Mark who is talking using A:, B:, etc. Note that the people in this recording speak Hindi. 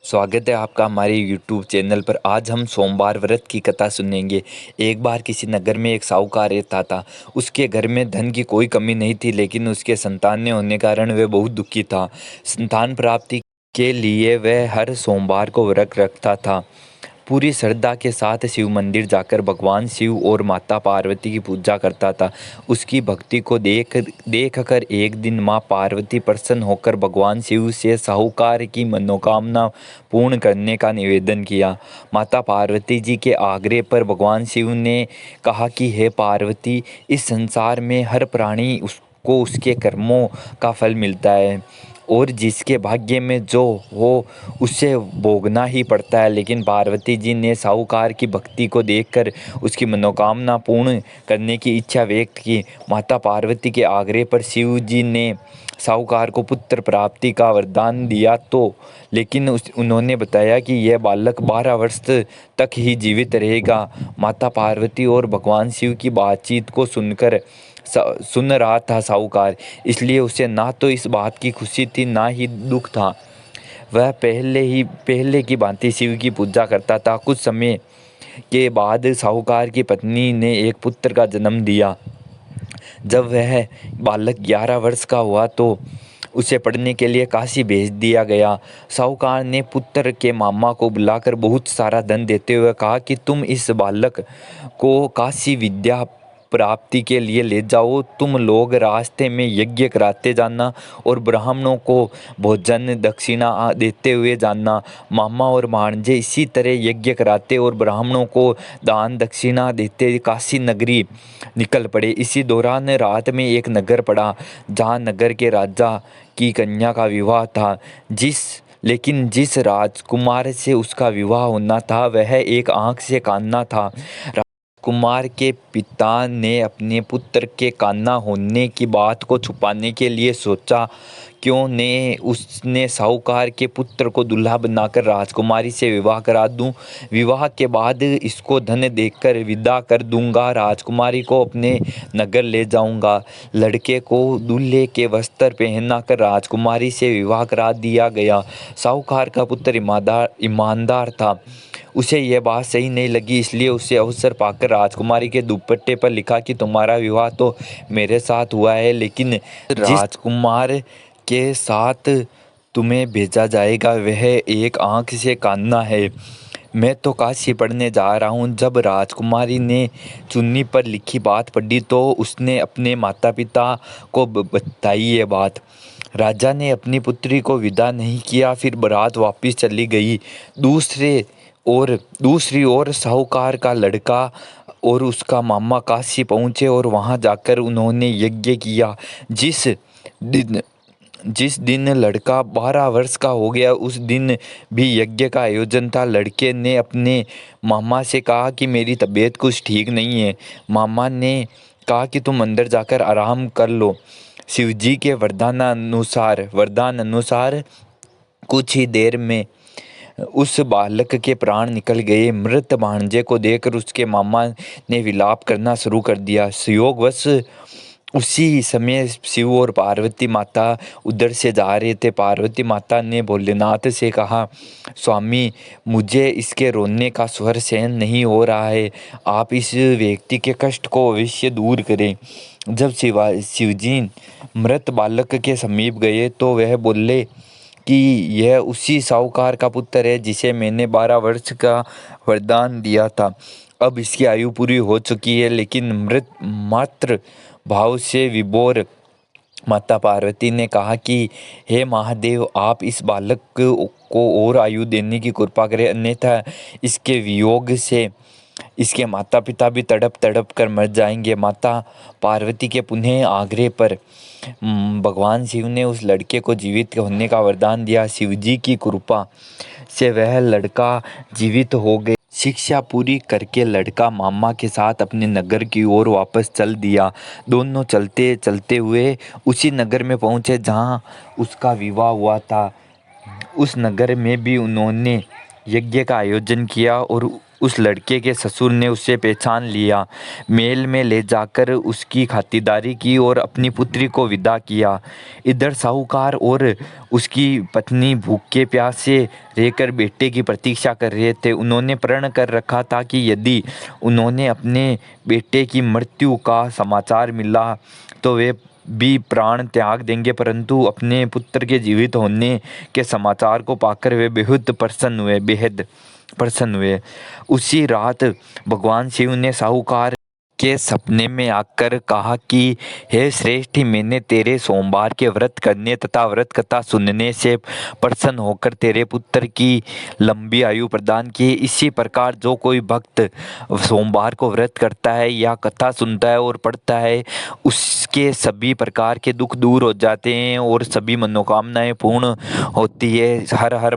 A: स्वागत है आपका हमारे YouTube चैनल पर। आज हम सोमवार व्रत की कथा सुनेंगे। एक बार किसी नगर में एक साहूकार रहता था। उसके घर में धन की कोई कमी नहीं थी, लेकिन उसके संतान न होने कारण वह बहुत दुखी था। संतान प्राप्ति के लिए वह हर सोमवार को व्रत रखता था। पूरी श्रद्धा के साथ शिव मंदिर जाकर भगवान शिव और माता पार्वती की पूजा करता था। उसकी भक्ति को देख कर एक दिन माँ पार्वती प्रसन्न होकर भगवान शिव से साहूकार की मनोकामना पूर्ण करने का निवेदन किया। माता पार्वती जी के आग्रह पर भगवान शिव ने कहा कि हे पार्वती, इस संसार में हर प्राणी उसको उसके कर्मों का फल मिलता है और जिसके भाग्य में जो हो उसे भोगना ही पड़ता है। लेकिन पार्वती जी ने साहूकार की भक्ति को देखकर उसकी मनोकामना पूर्ण करने की इच्छा व्यक्त की। माता पार्वती के आग्रह पर शिव जी ने साहूकार को पुत्र प्राप्ति का वरदान दिया लेकिन उन्होंने बताया कि यह बालक 12 वर्ष तक ही जीवित रहेगा। माता पार्वती और भगवान शिव की बातचीत को सुन रहा था साहूकार, इसलिए उसे ना तो इस बात की खुशी थी ना ही दुख था। वह पहले की भांति शिव की पूजा करता था। कुछ समय के बाद साहूकार की पत्नी ने एक पुत्र का जन्म दिया। जब वह बालक 11 वर्ष का हुआ तो उसे पढ़ने के लिए काशी भेज दिया गया। साहूकार ने पुत्र के मामा को बुलाकर बहुत सारा धन देते हुए कहा कि तुम इस बालक को काशी विद्या प्राप्ति के लिए ले जाओ। तुम लोग रास्ते में यज्ञ कराते जाना और ब्राह्मणों को भोजन दक्षिणा देते हुए जाना। मामा और भांजे इसी तरह यज्ञ कराते और ब्राह्मणों को दान दक्षिणा देते काशी नगरी निकल पड़े। इसी दौरान रात में एक नगर पड़ा जहाँ नगर के राजा की कन्या का विवाह था। लेकिन जिस राजकुमार से उसका विवाह होना था वह एक आंख से काना था। राजकुमार के पिता ने अपने पुत्र के काना होने की बात को छुपाने के लिए सोचा क्यों ने उसने साहूकार के पुत्र को दूल्हा बनाकर राजकुमारी से विवाह करा दूं। विवाह के बाद इसको धन देकर विदा कर दूंगा। राजकुमारी को अपने नगर ले जाऊंगा। लड़के को दूल्हे के वस्त्र पहना कर राजकुमारी से विवाह करा दिया गया। साहूकार का पुत्र ईमानदार था। उसे यह बात सही नहीं लगी, इसलिए उसे अवसर पाकर राजकुमारी के दुपट्टे पर लिखा कि तुम्हारा विवाह तो मेरे साथ हुआ है, लेकिन जिस राजकुमार के साथ तुम्हें भेजा जाएगा वह एक आंख से काना है। मैं तो काशी पढ़ने जा रहा हूँ। जब राजकुमारी ने चुन्नी पर लिखी बात पढ़ी तो उसने अपने माता पिता को बताई ये बात। राजा ने अपनी पुत्री को विदा नहीं किया, फिर बारात वापस चली गई। दूसरी ओर साहूकार का लड़का और उसका मामा काशी पहुँचे और वहाँ जाकर उन्होंने यज्ञ किया। जिस दिन लड़का 12 वर्ष का हो गया उस दिन भी यज्ञ का आयोजन था। लड़के ने अपने मामा से कहा कि मेरी तबीयत कुछ ठीक नहीं है। मामा ने कहा कि तुम अंदर जाकर आराम कर लो। शिवजी के वरदान अनुसार कुछ ही देर में उस बालक के प्राण निकल गए। मृत भांजे को देखकर उसके मामा ने विलाप करना शुरू कर दिया। संयोगवश उसी समय शिव और पार्वती माता उधर से जा रहे थे। पार्वती माता ने भोलेनाथ से कहा, स्वामी, मुझे इसके रोने का स्वर सहन नहीं हो रहा है। आप इस व्यक्ति के कष्ट को अवश्य दूर करें। जब शिवजी मृत बालक के समीप गए तो वह बोले कि यह उसी साहूकार का पुत्र है जिसे मैंने 12 वर्ष का वरदान दिया था। अब इसकी आयु पूरी हो चुकी है। लेकिन मृत मात्र भाव से विभोर माता पार्वती ने कहा कि हे महादेव, आप इस बालक को और आयु देने की कृपा करें, अन्यथा इसके वियोग से इसके माता पिता भी तड़प तड़प कर मर जाएंगे। माता पार्वती के पुनः आग्रह पर भगवान शिव ने उस लड़के को जीवित होने का वरदान दिया। शिवजी की कृपा से वह लड़का जीवित हो गया। शिक्षा पूरी करके लड़का मामा के साथ अपने नगर की ओर वापस चल दिया। दोनों चलते चलते हुए उसी नगर में पहुँचे जहाँ उसका विवाह हुआ था। उस नगर में भी उन्होंने यज्ञ का आयोजन किया और उस लड़के के ससुर ने उसे पहचान लिया। महल में ले जाकर उसकी खातिरदारी की और अपनी पुत्री को विदा किया। इधर साहूकार और उसकी पत्नी भूखे प्यासे रहकर बेटे की प्रतीक्षा कर रहे थे। उन्होंने प्रण कर रखा था कि यदि उन्होंने अपने बेटे की मृत्यु का समाचार मिला तो वे भी प्राण त्याग देंगे, परंतु अपने पुत्र के जीवित होने के समाचार को पाकर वे बेहद प्रसन्न हुए। उसी रात भगवान शिव ने साहूकार के सपने में आकर कहा कि हे श्रेष्ठ, मैंने तेरे सोमवार के व्रत करने तथा व्रत कथा सुनने से प्रसन्न होकर तेरे पुत्र की लंबी आयु प्रदान की। इसी प्रकार जो कोई भक्त सोमवार को व्रत करता है या कथा सुनता है और पढ़ता है, उसके सभी प्रकार के दुख दूर हो जाते हैं और सभी मनोकामनाएं पूर्ण होती है। हर हर